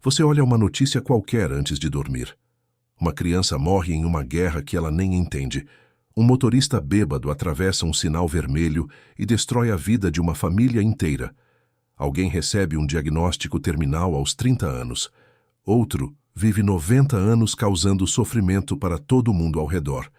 Você olha uma notícia qualquer antes de dormir. Uma criança morre em uma guerra que ela nem entende. Um motorista bêbado atravessa um sinal vermelho e destrói a vida de uma família inteira. Alguém recebe um diagnóstico terminal aos 30 anos. Outro vive 90 anos causando sofrimento para todo mundo ao redor.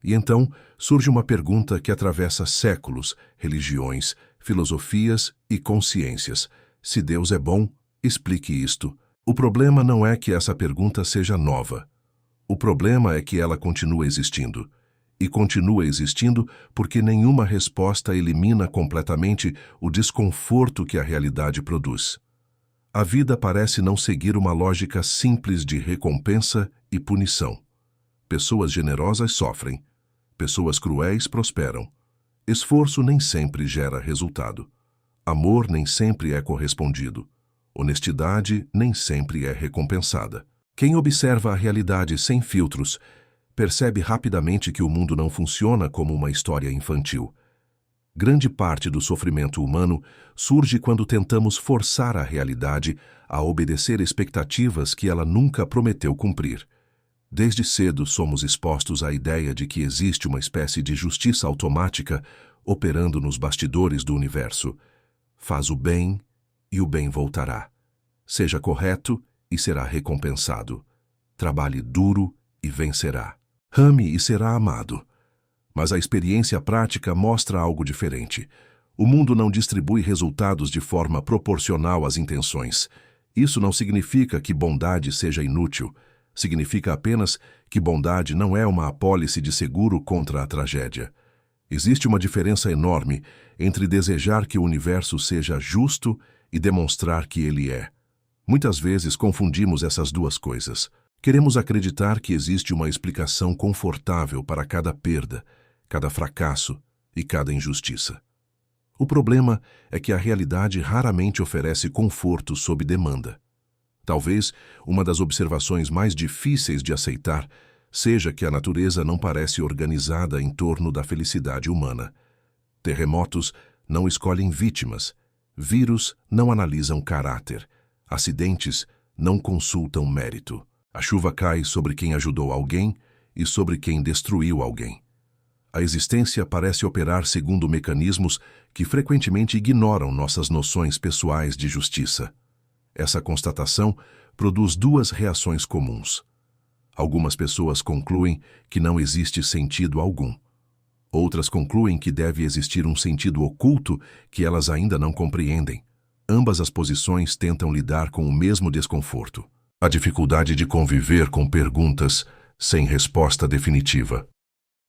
E então surge uma pergunta que atravessa séculos, religiões, filosofias e consciências. Se Deus é bom, explique isto. O problema não é que essa pergunta seja nova. O problema é que ela continua existindo. E continua existindo porque nenhuma resposta elimina completamente o desconforto que a realidade produz. A vida parece não seguir uma lógica simples de recompensa e punição. Pessoas generosas sofrem. Pessoas cruéis prosperam. Esforço nem sempre gera resultado. Amor nem sempre é correspondido. Honestidade nem sempre é recompensada. Quem observa a realidade sem filtros percebe rapidamente que o mundo não funciona como uma história infantil. Grande parte do sofrimento humano surge quando tentamos forçar a realidade a obedecer expectativas que ela nunca prometeu cumprir. Desde cedo somos expostos à ideia de que existe uma espécie de justiça automática operando nos bastidores do universo. Faz o bem e o bem voltará. Seja correto e será recompensado. Trabalhe duro e vencerá. Ame e será amado. Mas a experiência prática mostra algo diferente. O mundo não distribui resultados de forma proporcional às intenções. Isso não significa que bondade seja inútil. Significa apenas que bondade não é uma apólice de seguro contra a tragédia. Existe uma diferença enorme entre desejar que o universo seja justo e demonstrar que ele é. Muitas vezes confundimos essas duas coisas. Queremos acreditar que existe uma explicação confortável para cada perda, cada fracasso e cada injustiça. O problema é que a realidade raramente oferece conforto sob demanda. Talvez uma das observações mais difíceis de aceitar seja que a natureza não parece organizada em torno da felicidade humana. Terremotos não escolhem vítimas, vírus não analisam caráter, acidentes não consultam mérito. A chuva cai sobre quem ajudou alguém e sobre quem destruiu alguém. A existência parece operar segundo mecanismos que frequentemente ignoram nossas noções pessoais de justiça. Essa constatação produz duas reações comuns. Algumas pessoas concluem que não existe sentido algum. Outras concluem que deve existir um sentido oculto que elas ainda não compreendem. Ambas as posições tentam lidar com o mesmo desconforto. A dificuldade de conviver com perguntas sem resposta definitiva.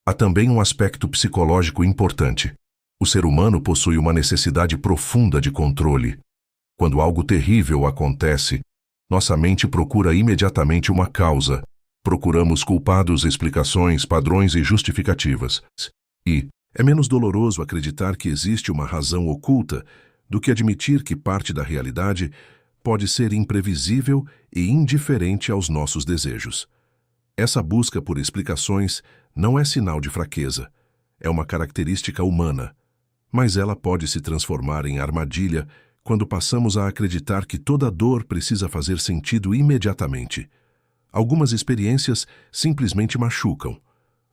Há também um aspecto psicológico importante. O ser humano possui uma necessidade profunda de controle. Quando algo terrível acontece, nossa mente procura imediatamente uma causa. Procuramos culpados, explicações, padrões e justificativas. E é menos doloroso acreditar que existe uma razão oculta do que admitir que parte da realidade pode ser imprevisível e indiferente aos nossos desejos. Essa busca por explicações não é sinal de fraqueza, é uma característica humana, mas ela pode se transformar em armadilha quando passamos a acreditar que toda dor precisa fazer sentido imediatamente. Algumas experiências simplesmente machucam,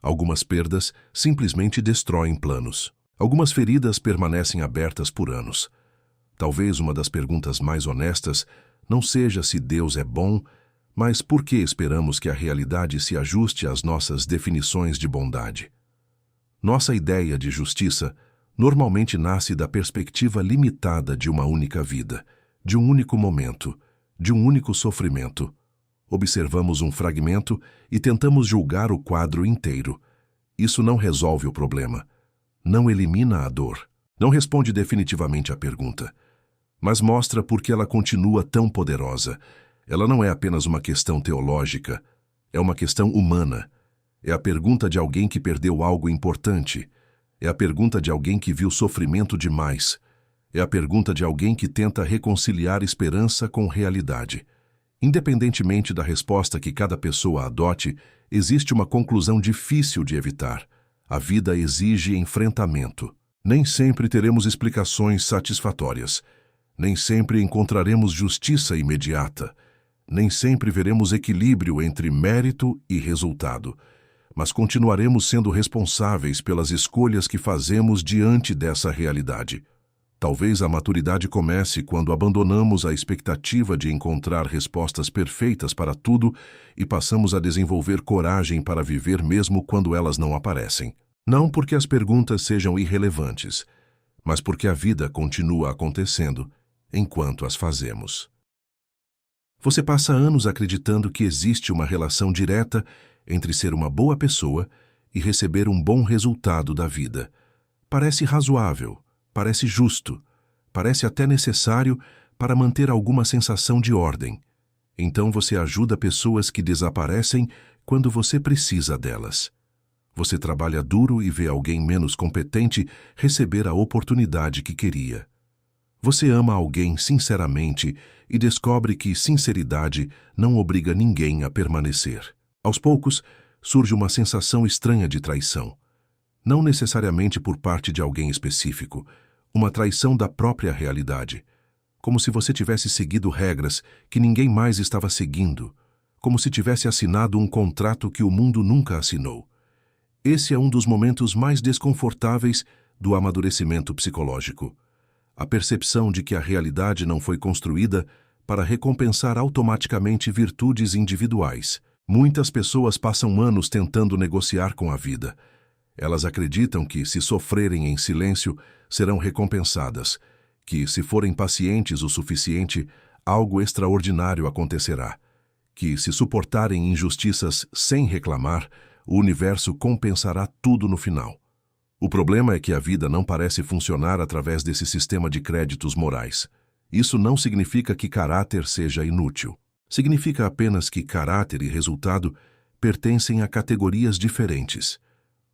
algumas perdas simplesmente destroem planos, algumas feridas permanecem abertas por anos. Talvez uma das perguntas mais honestas não seja se Deus é bom, mas por que esperamos que a realidade se ajuste às nossas definições de bondade? Nossa ideia de justiça normalmente nasce da perspectiva limitada de uma única vida, de um único momento, de um único sofrimento. Observamos um fragmento e tentamos julgar o quadro inteiro. Isso não resolve o problema, não elimina a dor, não responde definitivamente à pergunta, mas mostra por que ela continua tão poderosa. Ela não é apenas uma questão teológica, é uma questão humana. É a pergunta de alguém que perdeu algo importante. É a pergunta de alguém que viu sofrimento demais. É a pergunta de alguém que tenta reconciliar esperança com realidade. Independentemente da resposta que cada pessoa adote, existe uma conclusão difícil de evitar. A vida exige enfrentamento. Nem sempre teremos explicações satisfatórias. Nem sempre encontraremos justiça imediata. Nem sempre veremos equilíbrio entre mérito e resultado, mas continuaremos sendo responsáveis pelas escolhas que fazemos diante dessa realidade. Talvez a maturidade comece quando abandonamos a expectativa de encontrar respostas perfeitas para tudo e passamos a desenvolver coragem para viver mesmo quando elas não aparecem. Não porque as perguntas sejam irrelevantes, mas porque a vida continua acontecendo enquanto as fazemos. Você passa anos acreditando que existe uma relação direta entre ser uma boa pessoa e receber um bom resultado da vida. Parece razoável, parece justo, parece até necessário para manter alguma sensação de ordem. Então você ajuda pessoas que desaparecem quando você precisa delas. Você trabalha duro e vê alguém menos competente receber a oportunidade que queria. Você ama alguém sinceramente e descobre que sinceridade não obriga ninguém a permanecer. Aos poucos, surge uma sensação estranha de traição. Não necessariamente por parte de alguém específico, uma traição da própria realidade. Como se você tivesse seguido regras que ninguém mais estava seguindo. Como se tivesse assinado um contrato que o mundo nunca assinou. Esse é um dos momentos mais desconfortáveis do amadurecimento psicológico. A percepção de que a realidade não foi construída para recompensar automaticamente virtudes individuais. Muitas pessoas passam anos tentando negociar com a vida. Elas acreditam que, se sofrerem em silêncio, serão recompensadas, que, se forem pacientes o suficiente, algo extraordinário acontecerá, que, se suportarem injustiças sem reclamar, o universo compensará tudo no final. O problema é que a vida não parece funcionar através desse sistema de créditos morais. Isso não significa que caráter seja inútil. Significa apenas que caráter e resultado pertencem a categorias diferentes.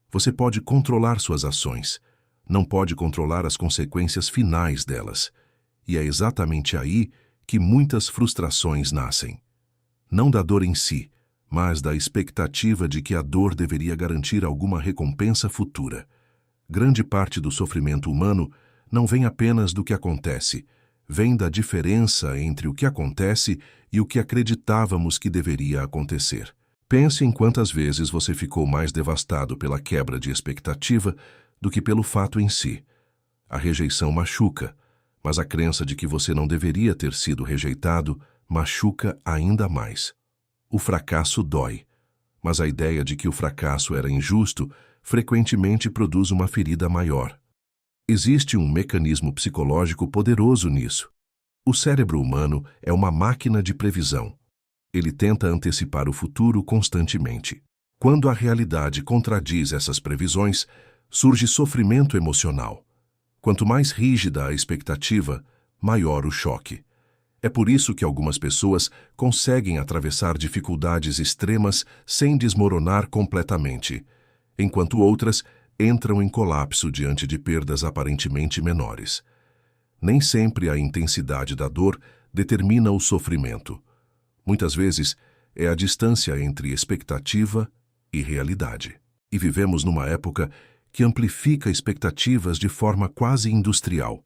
Você pode controlar suas ações, não pode controlar as consequências finais delas. E é exatamente aí que muitas frustrações nascem. Não da dor em si, mas da expectativa de que a dor deveria garantir alguma recompensa futura. Grande parte do sofrimento humano não vem apenas do que acontece, vem da diferença entre o que acontece e o que acreditávamos que deveria acontecer. Pense em quantas vezes você ficou mais devastado pela quebra de expectativa do que pelo fato em si. A rejeição machuca, mas a crença de que você não deveria ter sido rejeitado machuca ainda mais. O fracasso dói, mas a ideia de que o fracasso era injusto frequentemente produz uma ferida maior. Existe um mecanismo psicológico poderoso nisso. O cérebro humano é uma máquina de previsão. Ele tenta antecipar o futuro constantemente. Quando a realidade contradiz essas previsões, surge sofrimento emocional. Quanto mais rígida a expectativa, maior o choque. É por isso que algumas pessoas conseguem atravessar dificuldades extremas sem desmoronar completamente, enquanto outras entram em colapso diante de perdas aparentemente menores. Nem sempre a intensidade da dor determina o sofrimento. Muitas vezes é a distância entre expectativa e realidade. E vivemos numa época que amplifica expectativas de forma quase industrial.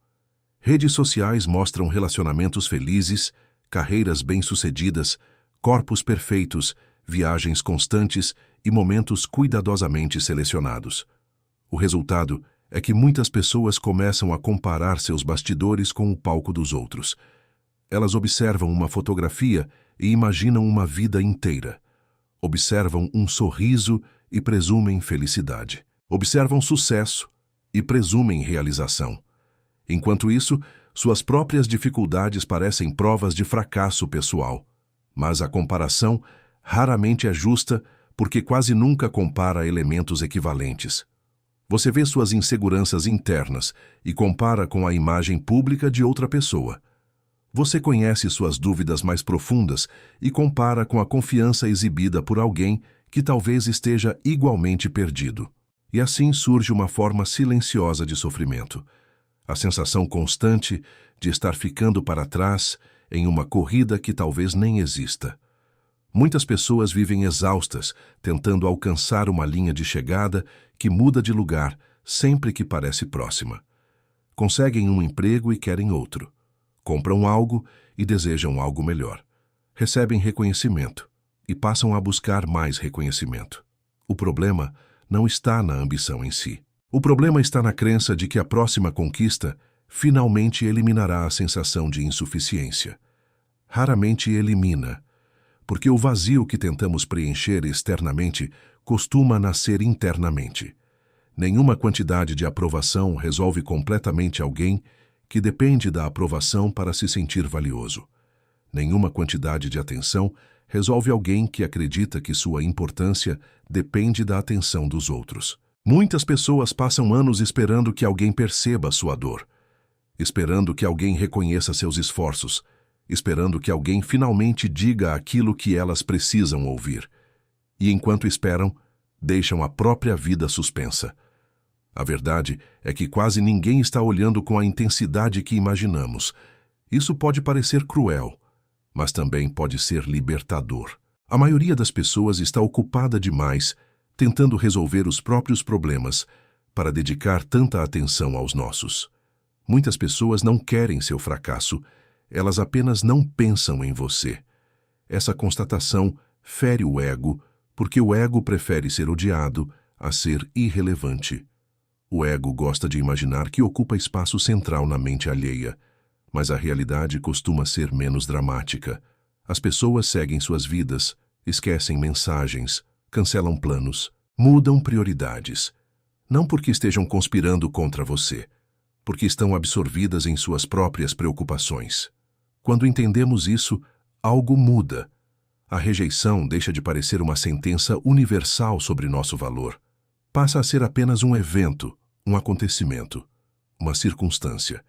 Redes sociais mostram relacionamentos felizes, carreiras bem-sucedidas, corpos perfeitos, viagens constantes e momentos cuidadosamente selecionados. O resultado é que muitas pessoas começam a comparar seus bastidores com o palco dos outros. Elas observam uma fotografia e imaginam uma vida inteira. Observam um sorriso e presumem felicidade. Observam sucesso e presumem realização. Enquanto isso, suas próprias dificuldades parecem provas de fracasso pessoal. Mas a comparação raramente é justa porque quase nunca compara elementos equivalentes. Você vê suas inseguranças internas e compara com a imagem pública de outra pessoa. Você conhece suas dúvidas mais profundas e compara com a confiança exibida por alguém que talvez esteja igualmente perdido. E assim surge uma forma silenciosa de sofrimento. A sensação constante de estar ficando para trás em uma corrida que talvez nem exista. Muitas pessoas vivem exaustas, tentando alcançar uma linha de chegada que muda de lugar sempre que parece próxima. Conseguem um emprego e querem outro. Compram algo e desejam algo melhor. recebem reconhecimento e passam a buscar mais reconhecimento. O problema não está na ambição em si. O problema está na crença de que a próxima conquista finalmente eliminará a sensação de insuficiência. Raramente elimina, porque o vazio que tentamos preencher externamente costuma nascer internamente. Nenhuma quantidade de aprovação resolve completamente alguém que depende da aprovação para se sentir valioso. Nenhuma quantidade de atenção resolve alguém que acredita que sua importância depende da atenção dos outros. Muitas pessoas passam anos esperando que alguém perceba sua dor, esperando que alguém reconheça seus esforços, esperando que alguém finalmente diga aquilo que elas precisam ouvir. E enquanto esperam, deixam a própria vida suspensa. A verdade é que quase ninguém está olhando com a intensidade que imaginamos. Isso pode parecer cruel, mas também pode ser libertador. A maioria das pessoas está ocupada demais tentando resolver os próprios problemas para dedicar tanta atenção aos nossos. Muitas pessoas não querem seu fracasso, elas apenas não pensam em você. Essa constatação fere o ego, porque o ego prefere ser odiado a ser irrelevante. O ego gosta de imaginar que ocupa espaço central na mente alheia, mas a realidade costuma ser menos dramática. As pessoas seguem suas vidas, esquecem mensagens, cancelam planos, mudam prioridades. Não porque estejam conspirando contra você, porque estão absorvidas em suas próprias preocupações. Quando entendemos isso, algo muda. A rejeição deixa de parecer uma sentença universal sobre nosso valor. Passa a ser apenas um evento, um acontecimento, uma circunstância.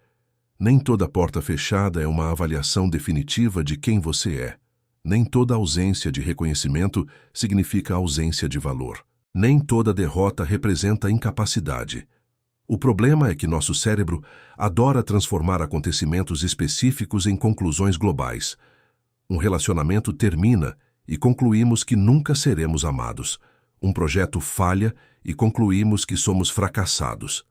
Nem toda porta fechada é uma avaliação definitiva de quem você é. Nem toda ausência de reconhecimento significa ausência de valor. Nem toda derrota representa incapacidade. O problema é que nosso cérebro adora transformar acontecimentos específicos em conclusões globais. Um relacionamento termina e concluímos que nunca seremos amados. Um projeto falha e concluímos que somos fracassados.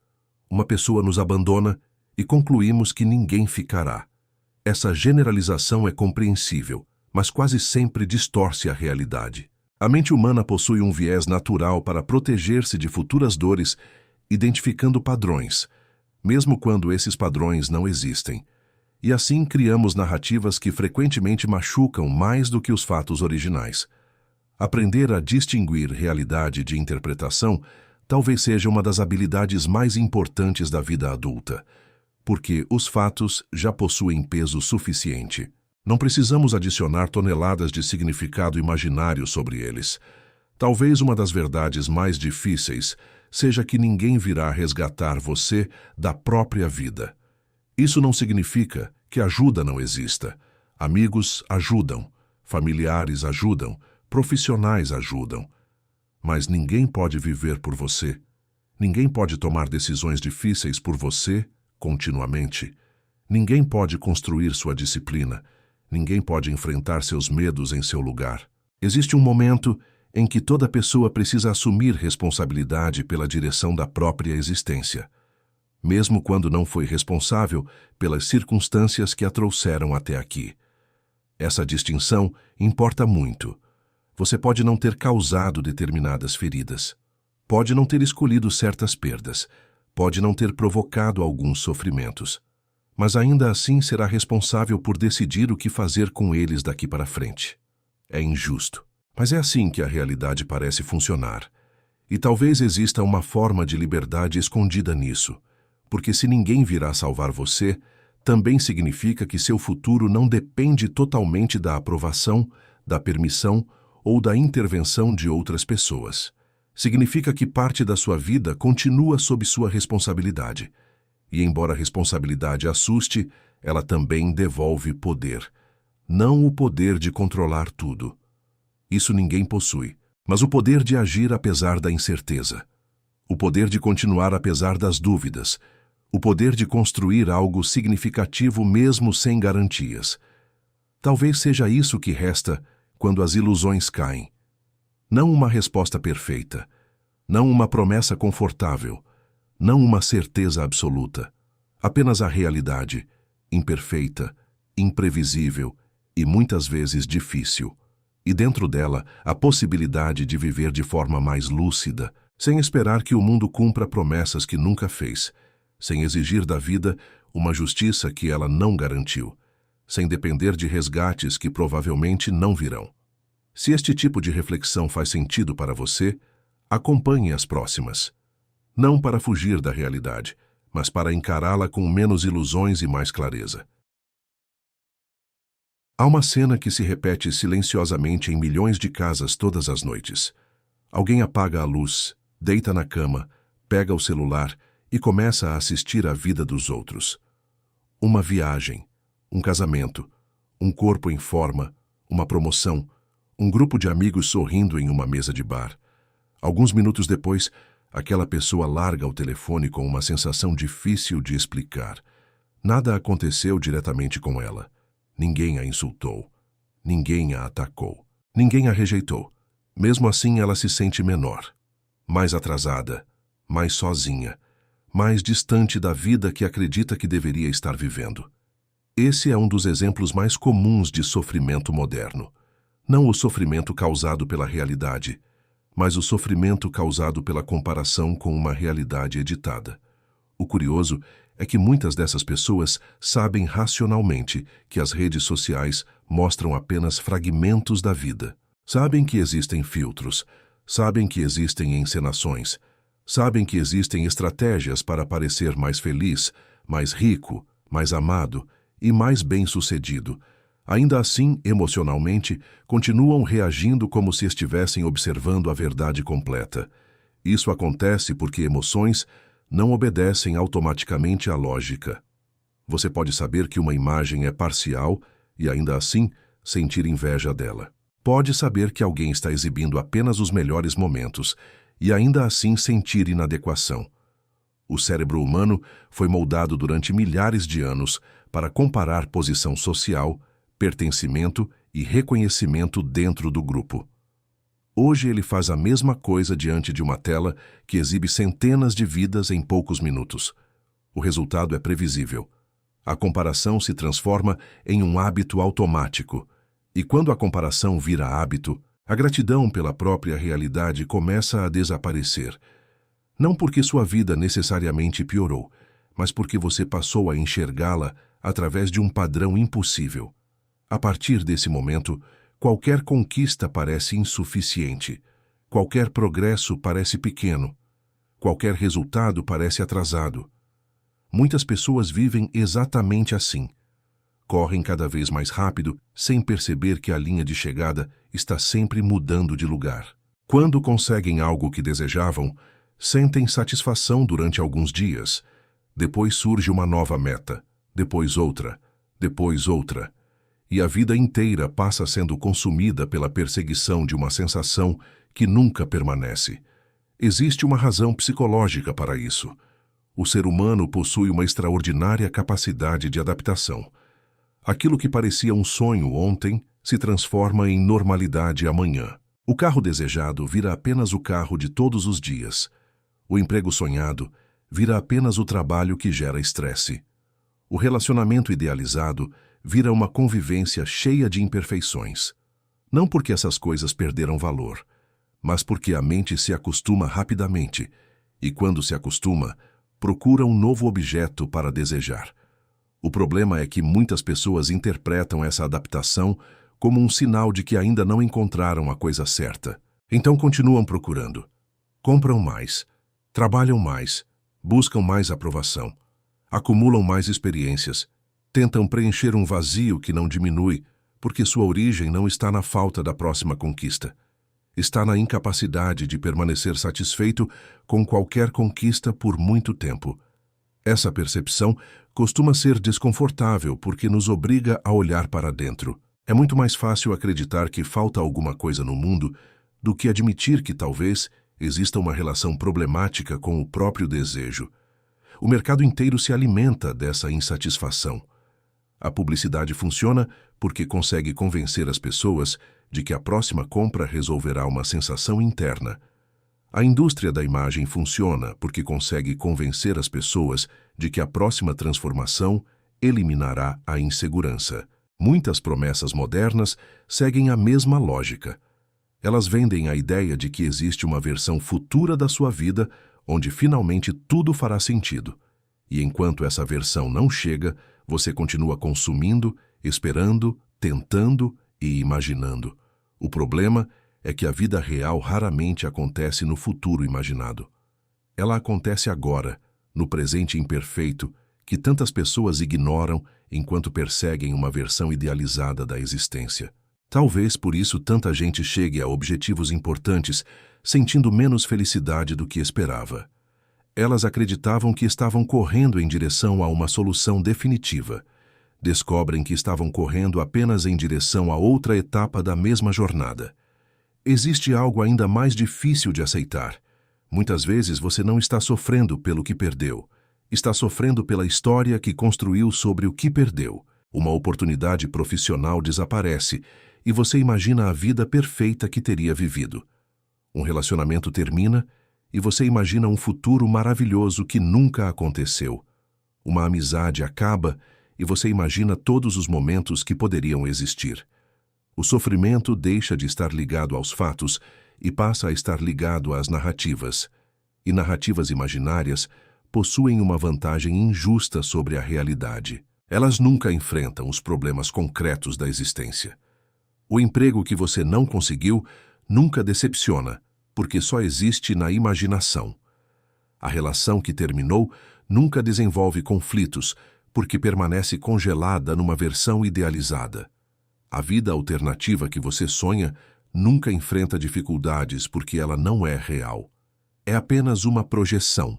Uma pessoa nos abandona e concluímos que ninguém ficará. Essa generalização é compreensível, mas quase sempre distorce a realidade. A mente humana possui um viés natural para proteger-se de futuras dores, identificando padrões, mesmo quando esses padrões não existem. E assim criamos narrativas que frequentemente machucam mais do que os fatos originais. Aprender a distinguir realidade de interpretação talvez seja uma das habilidades mais importantes da vida adulta, porque os fatos já possuem peso suficiente. Não precisamos adicionar toneladas de significado imaginário sobre eles. Talvez uma das verdades mais difíceis seja que ninguém virá resgatar você da própria vida. Isso não significa que ajuda não exista. Amigos ajudam, familiares ajudam, profissionais ajudam. Mas ninguém pode viver por você. Ninguém pode tomar decisões difíceis por você continuamente. Ninguém pode construir sua disciplina. Ninguém pode enfrentar seus medos em seu lugar. Existe um momento em que toda pessoa precisa assumir responsabilidade pela direção da própria existência, mesmo quando não foi responsável pelas circunstâncias que a trouxeram até aqui. Essa distinção importa muito. Você pode não ter causado determinadas feridas, pode não ter escolhido certas perdas, pode não ter provocado alguns sofrimentos, mas ainda assim será responsável por decidir o que fazer com eles daqui para frente. É injusto, mas é assim que a realidade parece funcionar. E talvez exista uma forma de liberdade escondida nisso, porque se ninguém virá salvar você, também significa que seu futuro não depende totalmente da aprovação, da permissão ou da intervenção de outras pessoas. Significa que parte da sua vida continua sob sua responsabilidade. E embora a responsabilidade assuste, ela também devolve poder. Não o poder de controlar tudo. Isso ninguém possui, mas o poder de agir apesar da incerteza. O poder de continuar apesar das dúvidas. O poder de construir algo significativo mesmo sem garantias. Talvez seja isso que resta quando as ilusões caem. Não uma resposta perfeita, não uma promessa confortável, não uma certeza absoluta, apenas a realidade, imperfeita, imprevisível e muitas vezes difícil. E dentro dela, a possibilidade de viver de forma mais lúcida, sem esperar que o mundo cumpra promessas que nunca fez, sem exigir da vida uma justiça que ela não garantiu, sem depender de resgates que provavelmente não virão. Se este tipo de reflexão faz sentido para você, acompanhe as próximas. Não para fugir da realidade, mas para encará-la com menos ilusões e mais clareza. Há uma cena que se repete silenciosamente em milhões de casas todas as noites. Alguém apaga a luz, deita na cama, pega o celular e começa a assistir à vida dos outros. Uma viagem, um casamento, um corpo em forma, uma promoção, um grupo de amigos sorrindo em uma mesa de bar. Alguns minutos depois, aquela pessoa larga o telefone com uma sensação difícil de explicar. Nada aconteceu diretamente com ela. Ninguém a insultou. Ninguém a atacou. Ninguém a rejeitou. Mesmo assim, ela se sente menor, mais atrasada, mais sozinha, mais distante da vida que acredita que deveria estar vivendo. Esse é um dos exemplos mais comuns de sofrimento moderno. Não o sofrimento causado pela realidade, mas o sofrimento causado pela comparação com uma realidade editada. O curioso é que muitas dessas pessoas sabem racionalmente que as redes sociais mostram apenas fragmentos da vida. Sabem que existem filtros, sabem que existem encenações, sabem que existem estratégias para parecer mais feliz, mais rico, mais amado e mais bem-sucedido. Ainda assim, emocionalmente, continuam reagindo como se estivessem observando a verdade completa. Isso acontece porque emoções não obedecem automaticamente à lógica. Você pode saber que uma imagem é parcial e, ainda assim, sentir inveja dela. Pode saber que alguém está exibindo apenas os melhores momentos e, ainda assim, sentir inadequação. O cérebro humano foi moldado durante milhares de anos para comparar posição social, pertencimento e reconhecimento dentro do grupo. Hoje ele faz a mesma coisa diante de uma tela que exibe centenas de vidas em poucos minutos. O resultado é previsível. A comparação se transforma em um hábito automático. E quando a comparação vira hábito, a gratidão pela própria realidade começa a desaparecer. Não porque sua vida necessariamente piorou, mas porque você passou a enxergá-la através de um padrão impossível. A partir desse momento, qualquer conquista parece insuficiente, qualquer progresso parece pequeno, qualquer resultado parece atrasado. Muitas pessoas vivem exatamente assim. Correm cada vez mais rápido, sem perceber que a linha de chegada está sempre mudando de lugar. Quando conseguem algo que desejavam, sentem satisfação durante alguns dias. Depois surge uma nova meta, depois outra, depois outra. E a vida inteira passa sendo consumida pela perseguição de uma sensação que nunca permanece. Existe uma razão psicológica para isso. O ser humano possui uma extraordinária capacidade de adaptação. Aquilo que parecia um sonho ontem se transforma em normalidade amanhã. O carro desejado vira apenas o carro de todos os dias. O emprego sonhado vira apenas o trabalho que gera estresse. O relacionamento idealizado vira uma convivência cheia de imperfeições. Não porque essas coisas perderam valor, mas porque a mente se acostuma rapidamente e, quando se acostuma, procura um novo objeto para desejar. O problema é que muitas pessoas interpretam essa adaptação como um sinal de que ainda não encontraram a coisa certa. Então continuam procurando. Compram mais, trabalham mais, buscam mais aprovação, acumulam mais experiências, tentam preencher um vazio que não diminui, porque sua origem não está na falta da próxima conquista. Está na incapacidade de permanecer satisfeito com qualquer conquista por muito tempo. Essa percepção costuma ser desconfortável porque nos obriga a olhar para dentro. É muito mais fácil acreditar que falta alguma coisa no mundo do que admitir que talvez exista uma relação problemática com o próprio desejo. O mercado inteiro se alimenta dessa insatisfação. A publicidade funciona porque consegue convencer as pessoas de que a próxima compra resolverá uma sensação interna. A indústria da imagem funciona porque consegue convencer as pessoas de que a próxima transformação eliminará a insegurança. Muitas promessas modernas seguem a mesma lógica. Elas vendem a ideia de que existe uma versão futura da sua vida onde finalmente tudo fará sentido. E enquanto essa versão não chega, você continua consumindo, esperando, tentando e imaginando. O problema é que a vida real raramente acontece no futuro imaginado. Ela acontece agora, no presente imperfeito, que tantas pessoas ignoram enquanto perseguem uma versão idealizada da existência. Talvez por isso tanta gente chegue a objetivos importantes, sentindo menos felicidade do que esperava. Elas acreditavam que estavam correndo em direção a uma solução definitiva. Descobrem que estavam correndo apenas em direção a outra etapa da mesma jornada. Existe algo ainda mais difícil de aceitar. Muitas vezes você não está sofrendo pelo que perdeu. Está sofrendo pela história que construiu sobre o que perdeu. Uma oportunidade profissional desaparece e você imagina a vida perfeita que teria vivido. Um relacionamento termina e você imagina um futuro maravilhoso que nunca aconteceu. Uma amizade acaba e você imagina todos os momentos que poderiam existir. O sofrimento deixa de estar ligado aos fatos e passa a estar ligado às narrativas. E narrativas imaginárias possuem uma vantagem injusta sobre a realidade. Elas nunca enfrentam os problemas concretos da existência. O emprego que você não conseguiu nunca decepciona, porque só existe na imaginação. A relação que terminou nunca desenvolve conflitos, porque permanece congelada numa versão idealizada. A vida alternativa que você sonha nunca enfrenta dificuldades porque ela não é real. É apenas uma projeção.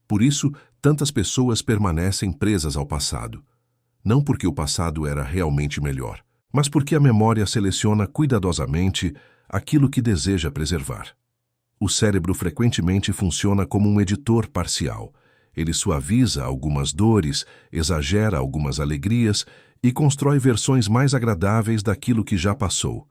Por isso, tantas pessoas permanecem presas ao passado. Não porque o passado era realmente melhor, mas porque a memória seleciona cuidadosamente aquilo que deseja preservar. O cérebro frequentemente funciona como um editor parcial. Ele suaviza algumas dores, exagera algumas alegrias e constrói versões mais agradáveis daquilo que já passou.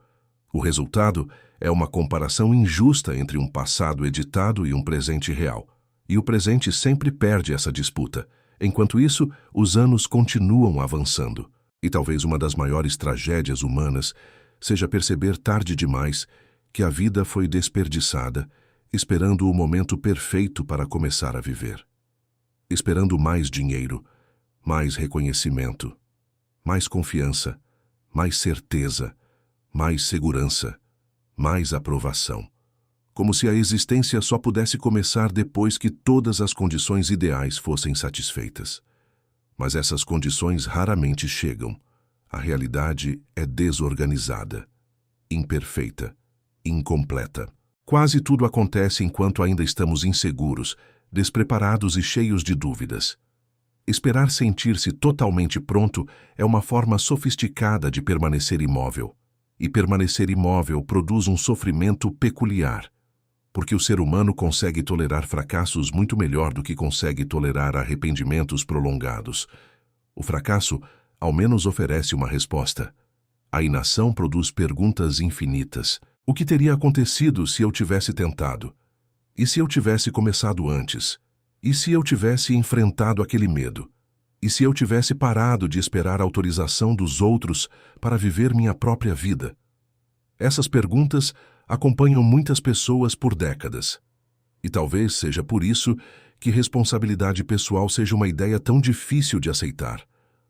O resultado é uma comparação injusta entre um passado editado e um presente real. E o presente sempre perde essa disputa. Enquanto isso, os anos continuam avançando. E talvez uma das maiores tragédias humanas seja perceber tarde demais que a vida foi desperdiçada, esperando o momento perfeito para começar a viver. Esperando mais dinheiro, mais reconhecimento, mais confiança, mais certeza, mais segurança, mais aprovação. Como se a existência só pudesse começar depois que todas as condições ideais fossem satisfeitas. Mas essas condições raramente chegam. A realidade é desorganizada, imperfeita, incompleta. Quase tudo acontece enquanto ainda estamos inseguros, despreparados e cheios de dúvidas. Esperar sentir-se totalmente pronto é uma forma sofisticada de permanecer imóvel. E permanecer imóvel produz um sofrimento peculiar, porque o ser humano consegue tolerar fracassos muito melhor do que consegue tolerar arrependimentos prolongados. O fracasso, ao menos, oferece uma resposta. A inação produz perguntas infinitas. O que teria acontecido se eu tivesse tentado? E se eu tivesse começado antes? E se eu tivesse enfrentado aquele medo? E se eu tivesse parado de esperar a autorização dos outros para viver minha própria vida? Essas perguntas acompanham muitas pessoas por décadas. E talvez seja por isso que responsabilidade pessoal seja uma ideia tão difícil de aceitar.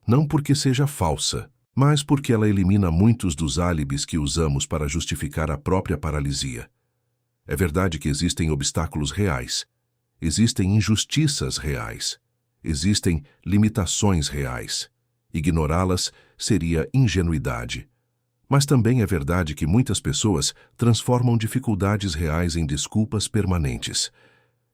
Não porque seja falsa, mas porque ela elimina muitos dos álibis que usamos para justificar a própria paralisia. É verdade que existem obstáculos reais, existem injustiças reais, existem limitações reais. Ignorá-las seria ingenuidade. Mas também é verdade que muitas pessoas transformam dificuldades reais em desculpas permanentes.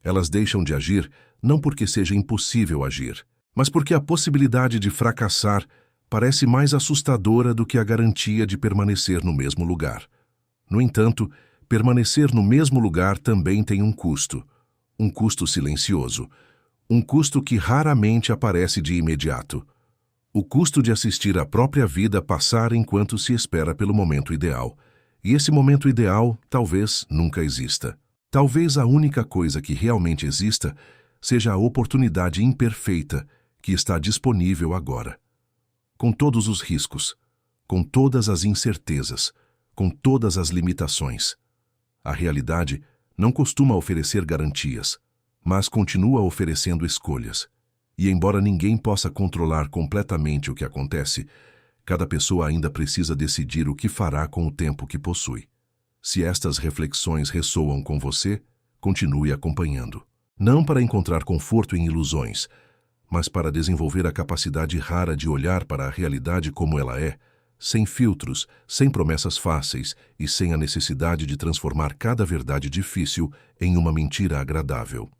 Elas deixam de agir não porque seja impossível agir, mas porque a possibilidade de fracassar parece mais assustadora do que a garantia de permanecer no mesmo lugar. No entanto, permanecer no mesmo lugar também tem um custo silencioso, um custo que raramente aparece de imediato. O custo de assistir a própria vida passar enquanto se espera pelo momento ideal. E esse momento ideal talvez nunca exista. Talvez a única coisa que realmente exista seja a oportunidade imperfeita que está disponível agora. Com todos os riscos, com todas as incertezas, com todas as limitações. A realidade não costuma oferecer garantias, mas continua oferecendo escolhas. E embora ninguém possa controlar completamente o que acontece, cada pessoa ainda precisa decidir o que fará com o tempo que possui. Se estas reflexões ressoam com você, continue acompanhando. Não para encontrar conforto em ilusões, mas para desenvolver a capacidade rara de olhar para a realidade como ela é, sem filtros, sem promessas fáceis e sem a necessidade de transformar cada verdade difícil em uma mentira agradável.